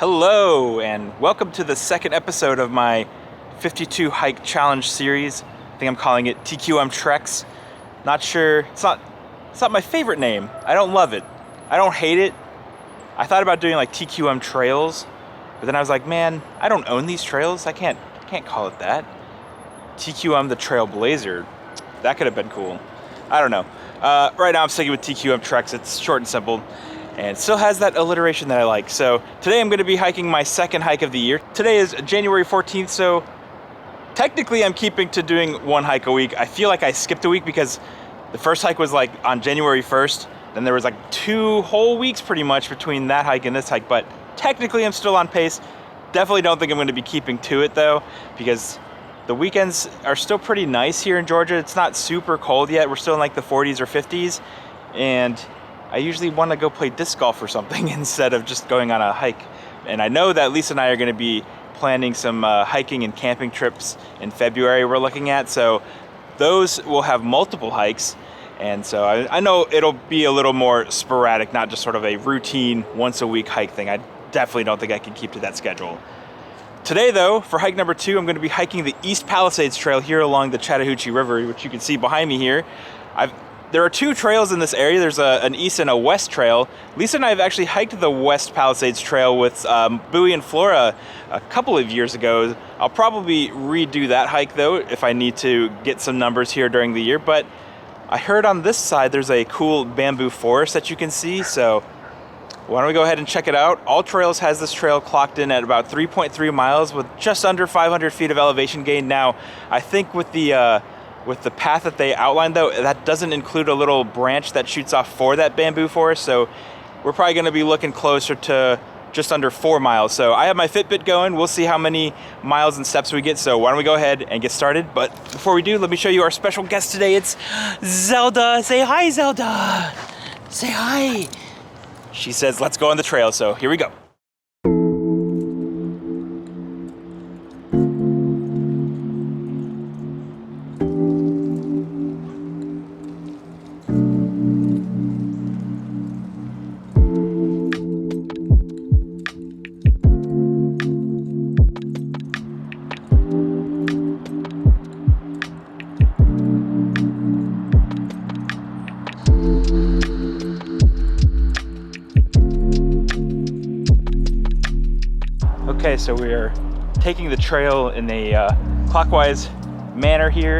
Hello, and welcome to the second episode of my 52 hike challenge series. I think I'm calling it TQM Treks. Not sure, it's not my favorite name. I don't love it. I don't hate it. I thought about doing like TQM Trails, but then I was like, man, I don't own these trails. I can't call it that. TQM the Trailblazer. That could have been cool. I don't know. Right now I'm sticking with TQM Treks. It's short and simple, and it still has that alliteration that I like. So today I'm going to be hiking my second hike of the year. Today is January 14th, so technically I'm keeping to doing one hike a week. I feel like I skipped a week because the first hike was like on January 1st. Then there was like 2 whole weeks pretty much between that hike and this hike, but technically I'm still on pace. Definitely don't think I'm going to be keeping to it though, because the weekends are still pretty nice here in Georgia. It's not super cold yet. We're still in like the 40s or 50s, and I usually want to go play disc golf or something instead of just going on a hike. And I know that Lisa and I are going to be planning some hiking and camping trips in February we're looking at, so those will have multiple hikes. And so I know it'll be a little more sporadic, not just sort of a routine once a week hike thing. I definitely don't think I can keep to that schedule. Today though, for hike number 2, I'm going to be hiking the East Palisades Trail here along the Chattahoochee River, which you can see behind me here. There are 2 trails in this area. There's an east and a west trail. Lisa and I have actually hiked the West Palisades Trail with Bowie and Flora a couple of years ago. I'll probably redo that hike though if I need to get some numbers here during the year. But I heard on this side there's a cool bamboo forest that you can see, so why don't we go ahead and check it out. All Trails has this trail clocked in at about 3.3 miles with just under 500 feet of elevation gain. Now, I think with the path that they outlined though, that doesn't include a little branch that shoots off for that bamboo forest, so we're probably going to be looking closer to just under 4 miles. So I have my Fitbit going. We'll see how many miles and steps we get, so why don't we go ahead and get started. But before we do, let me show you our special guest today. It's Zelda. Say hi, Zelda. Say hi. She says let's go on the trail, so here we go. Okay, so we are taking the trail in a clockwise manner here,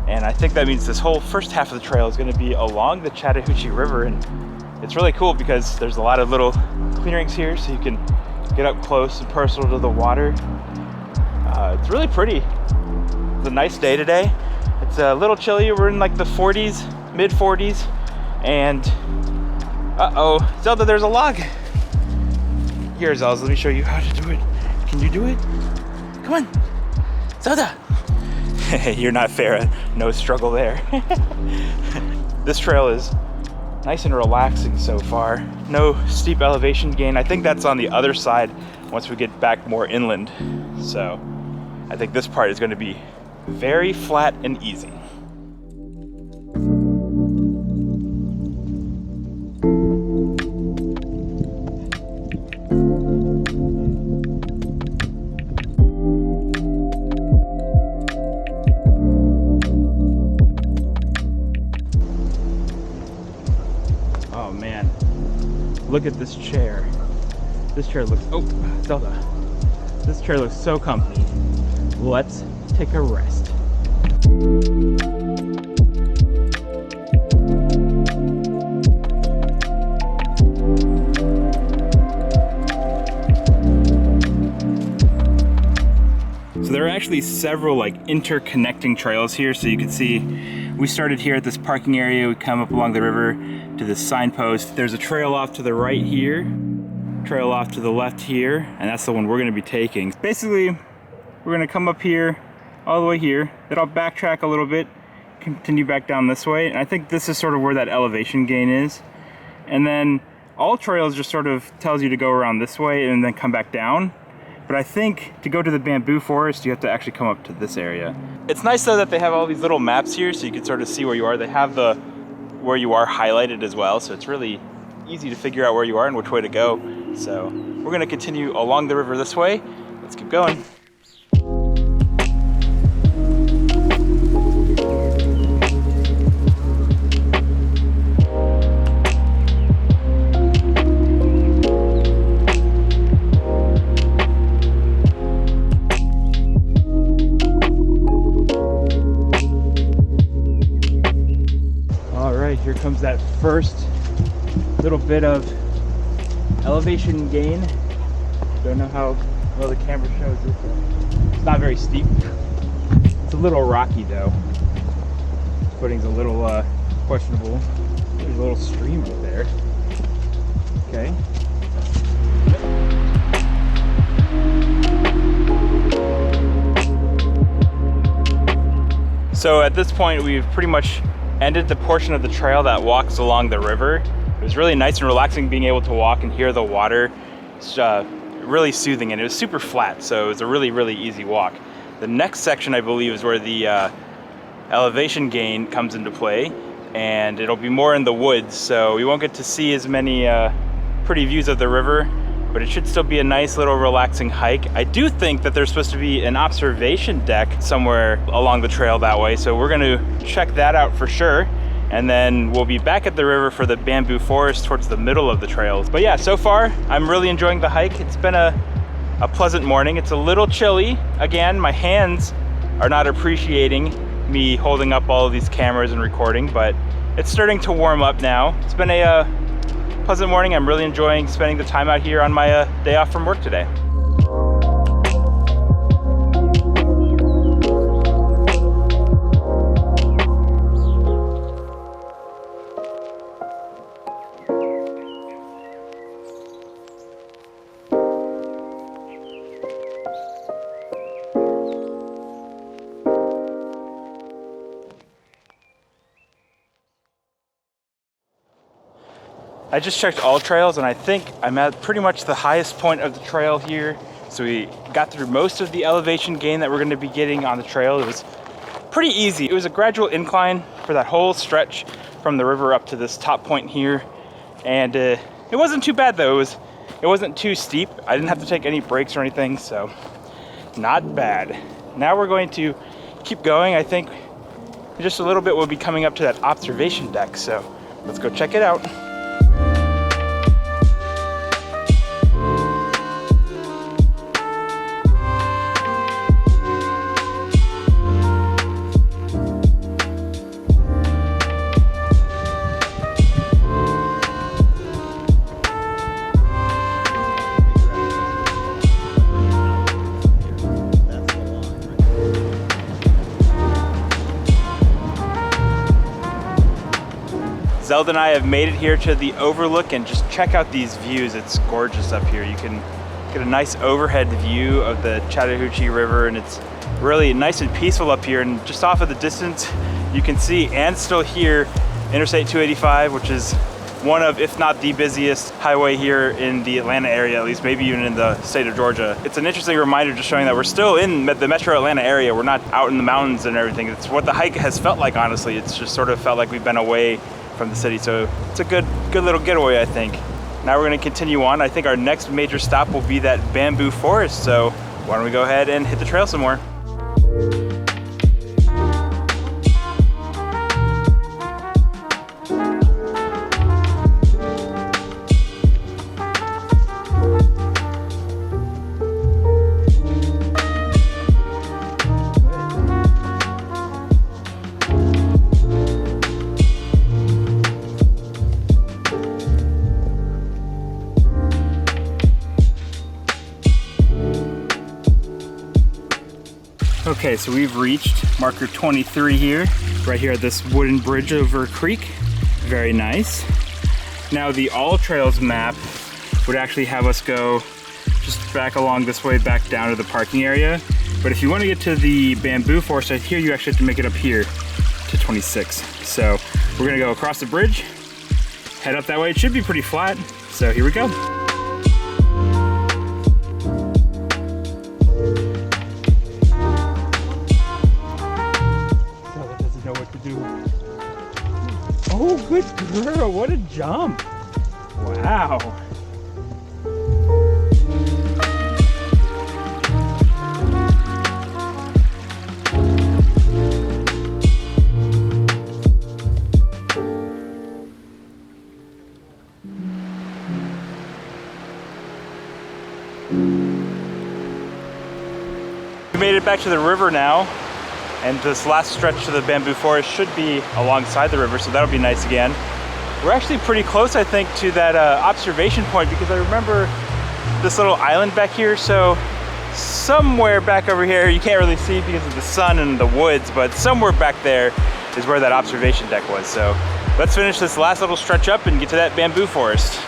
and I think that means this whole first half of the trail is going to be along the Chattahoochee River, and it's really cool because there's a lot of little clearings here so you can get up close and personal to the water. It's really pretty. It's a nice day today. It's a little chilly. We're in like the 40s, mid 40s, and Zelda, there's a log. Here, Zelda, let me show you how to do it. Can you do it? Come on, Zelda. You're not fair. No struggle there. This trail is nice and relaxing so far. No steep elevation gain. I think that's on the other side once we get back more inland. So I think this part is going to be very flat and easy. Look at this chair. This chair looks, oh, Zelda. This chair looks so comfy. Let's take a rest. So there are actually several like interconnecting trails here. So you can see we started here at this parking area. We come up along the river to this signpost. There's a trail off to the right here, trail off to the left here, and that's the one we're going to be taking. Basically, we're going to come up here, all the way here, then I'll backtrack a little bit, continue back down this way, and I think this is sort of where that elevation gain is. And then all trails just sort of tells you to go around this way and then come back down. But I think to go to the bamboo forest, you have to actually come up to this area. It's nice though that they have all these little maps here so you can sort of see where you are. They have where you are highlighted as well, so it's really easy to figure out where you are and which way to go. So we're gonna continue along the river this way. Let's keep going. All right, here comes that first little bit of elevation gain. Don't know how well the camera shows it. It's not very steep. It's a little rocky though. Footing's a little questionable. There's a little stream right there. Okay. So at this point, we've pretty much ended the portion of the trail that walks along the river. It was really nice and relaxing being able to walk and hear the water. It's really soothing, and it was super flat, so it was a really, really easy walk. The next section, I believe, is where the elevation gain comes into play, and it'll be more in the woods, so we won't get to see as many pretty views of the river, but it should still be a nice little relaxing hike. I do think that there's supposed to be an observation deck somewhere along the trail that way, so we're gonna check that out for sure. And then we'll be back at the river for the bamboo forest towards the middle of the trails. But yeah, so far, I'm really enjoying the hike. It's been a pleasant morning. It's a little chilly. Again, my hands are not appreciating me holding up all of these cameras and recording, but it's starting to warm up now. It's been a pleasant morning. I'm really enjoying spending the time out here on my day off from work today. I just checked all trails, and I think I'm at pretty much the highest point of the trail here. So we got through most of the elevation gain that we're going to be getting on the trail. It was pretty easy. It was a gradual incline for that whole stretch from the river up to this top point here. And it wasn't too bad though. It wasn't too steep. I didn't have to take any breaks or anything, so not bad. Now we're going to keep going. I think in just a little bit we'll be coming up to that observation deck, so let's go check it out. Zelda and I have made it here to the overlook, and just check out these views. It's gorgeous up here. You can get a nice overhead view of the Chattahoochee River, and it's really nice and peaceful up here. And just off of the distance, you can see and still hear Interstate 285, which is one of, if not the busiest highway here in the Atlanta area, at least maybe even in the state of Georgia. It's an interesting reminder just showing that we're still in the metro Atlanta area. We're not out in the mountains and everything. It's what the hike has felt like, honestly. It's just sort of felt like we've been away from the city, so it's a good little getaway, I think. Now we're going to continue on. I think our next major stop will be that bamboo forest, so why don't we go ahead and hit the trail some more. Okay, so we've reached marker 23 here, right here at this wooden bridge over a creek. Very nice. Now the All Trails map would actually have us go just back along this way, back down to the parking area. But if you want to get to the bamboo forest right here, you actually have to make it up here to 26. So we're gonna go across the bridge, head up that way. It should be pretty flat, so here we go. Oh, good girl, what a jump. Wow. We made it back to the river now, and this last stretch to the bamboo forest should be alongside the river, so that'll be nice again. We're actually pretty close, I think, to that observation point, because I remember this little island back here. So somewhere back over here, you can't really see because of the sun and the woods, but somewhere back there is where that observation deck was. So let's finish this last little stretch up and get to that bamboo forest.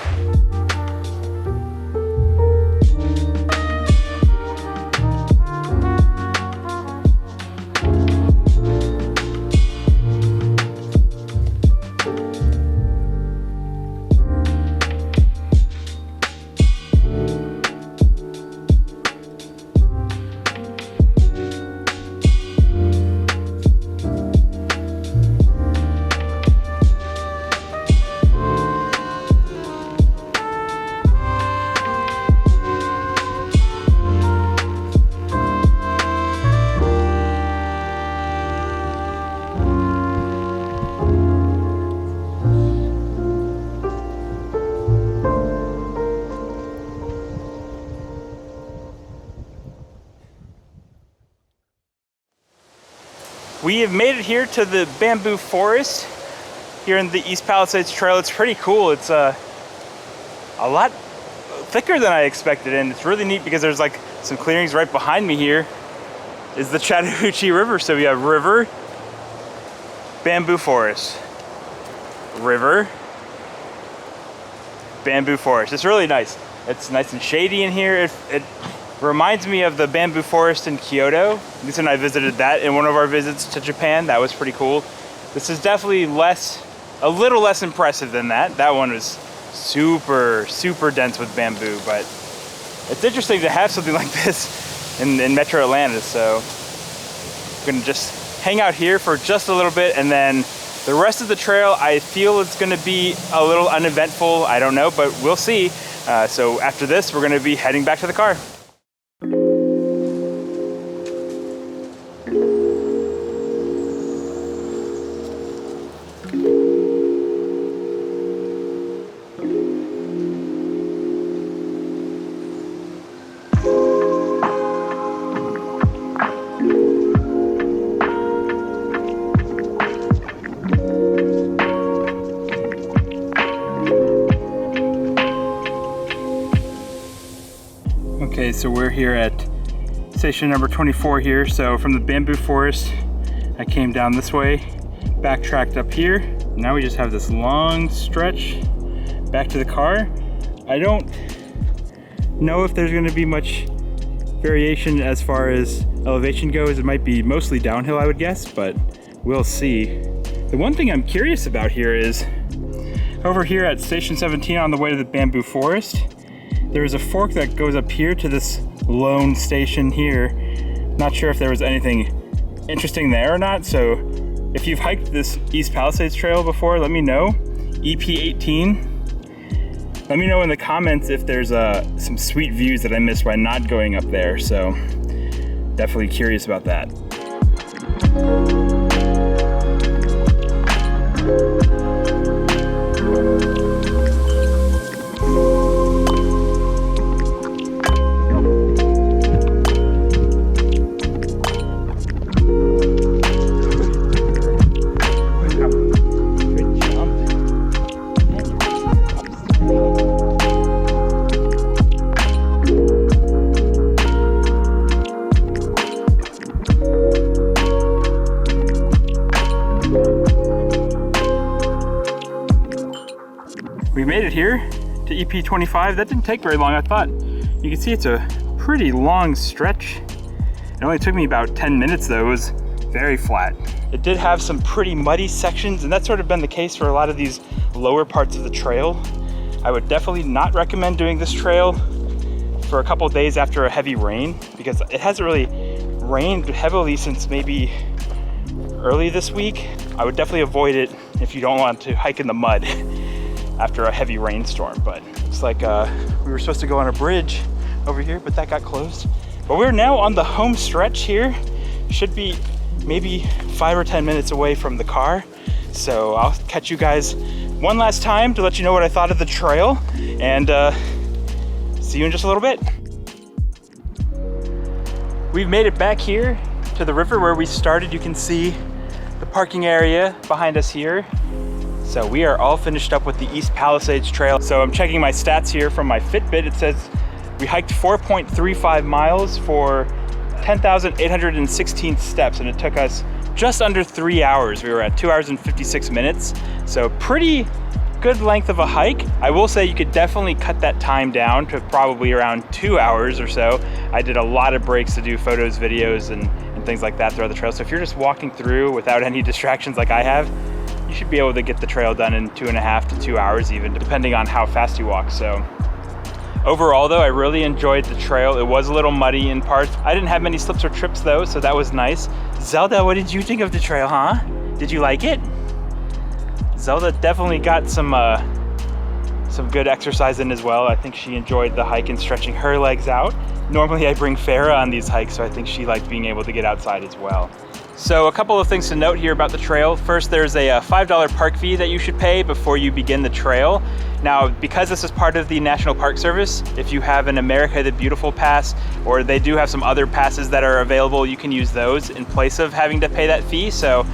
We have made it here to the bamboo forest here in the East Palisades Trail. It's pretty cool. It's a lot thicker than I expected, and it's really neat because there's like some clearings right behind me. Here is the Chattahoochee River. So we have river, bamboo forest, river, bamboo forest. It's really nice. It's nice and shady in here. It reminds me of the bamboo forest in Kyoto. Lisa and I visited that in one of our visits to Japan. That was pretty cool. This is definitely a little less impressive than that. That one was super, super dense with bamboo, but it's interesting to have something like this in Metro Atlanta. So I'm gonna just hang out here for just a little bit, and then the rest of the trail, I feel it's gonna be a little uneventful. I don't know, but we'll see. So after this, we're gonna be heading back to the car. Okay, so we're here at station number 24 here. So from the bamboo forest, I came down this way, backtracked up here. Now we just have this long stretch back to the car. I don't know if there's gonna be much variation as far as elevation goes. It might be mostly downhill, I would guess, but we'll see. The one thing I'm curious about here is over here at station 17 on the way to the bamboo forest, there's a fork that goes up here to this lone station here. Not sure if there was anything interesting there or not. So if you've hiked this East Palisades Trail before, let me know. EP18. Let me know in the comments if there's some sweet views that I missed by not going up there. So definitely curious about that. We made it here to EP25. That didn't take very long, I thought. You can see it's a pretty long stretch. It only took me about 10 minutes though. It was very flat. It did have some pretty muddy sections, and that's sort of been the case for a lot of these lower parts of the trail. I would definitely not recommend doing this trail for a couple of days after a heavy rain, because it hasn't really rained heavily since maybe early this week. I would definitely avoid it if you don't want to hike in the mud after a heavy rainstorm. But it's like we were supposed to go on a bridge over here, but that got closed. But we're now on the home stretch here. Should be maybe 5 or 10 minutes away from the car. So I'll catch you guys one last time to let you know what I thought of the trail, and see you in just a little bit. we've made it back here to the river where we started. You can see the parking area behind us here. So we are all finished up with the East Palisades Trail. So I'm checking my stats here from my Fitbit. It says we hiked 4.35 miles for 10,816 steps, and it took us just under 3 hours. We were at 2 hours and 56 minutes. So pretty good length of a hike. I will say you could definitely cut that time down to probably around 2 hours or so. I did a lot of breaks to do photos, videos, and things like that throughout the trail. So if you're just walking through without any distractions like I have, you should be able to get the trail done in 2.5 to 2 hours even, depending on how fast you walk. So overall though, I really enjoyed the trail. It was a little muddy in parts. I didn't have many slips or trips though, so that was nice. Zelda, what did you think of the trail, huh? Did you like it? Zelda definitely got some good exercise in as well. I think she enjoyed the hike and stretching her legs out. Normally I bring Farah on these hikes, so I think she liked being able to get outside as well. So a couple of things to note here about the trail. First, there's a $5 park fee that you should pay before you begin the trail. Now, because this is part of the National Park Service, if you have an America the Beautiful pass, or they do have some other passes that are available, you can use those in place of having to pay that fee. So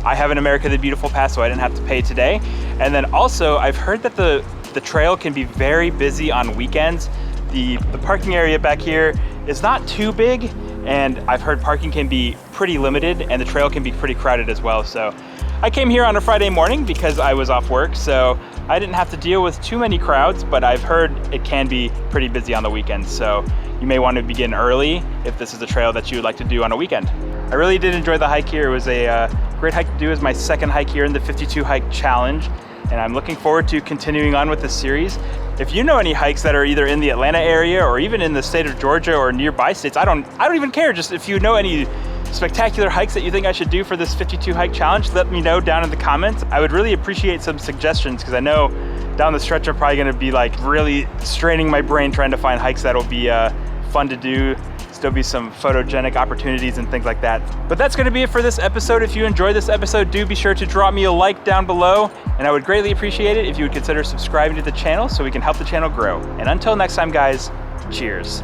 I have an America the Beautiful pass, so I didn't have to pay today. And then also, I've heard that the trail can be very busy on weekends. The parking area back here is not too big, and I've heard parking can be pretty limited, and the trail can be pretty crowded as well. So I came here on a Friday morning because I was off work, so I didn't have to deal with too many crowds, but I've heard it can be pretty busy on the weekends. So you may want to begin early if this is a trail that you would like to do on a weekend. I really did enjoy the hike here. It was a great hike to do. As my second hike here in the 52 hike challenge, and I'm looking forward to continuing on with this series. If you know any hikes that are either in the Atlanta area or even in the state of Georgia or nearby states, I don't even care. Just if you know any spectacular hikes that you think I should do for this 52 hike challenge, let me know down in the comments. I would really appreciate some suggestions, because I know down the stretch I'm probably gonna be like really straining my brain trying to find hikes that'll be fun to do. Still be some photogenic opportunities and things like that. But that's gonna be it for this episode. If you enjoyed this episode, do be sure to drop me a like down below, and I would greatly appreciate it if you would consider subscribing to the channel so we can help the channel grow. And until next time guys, cheers.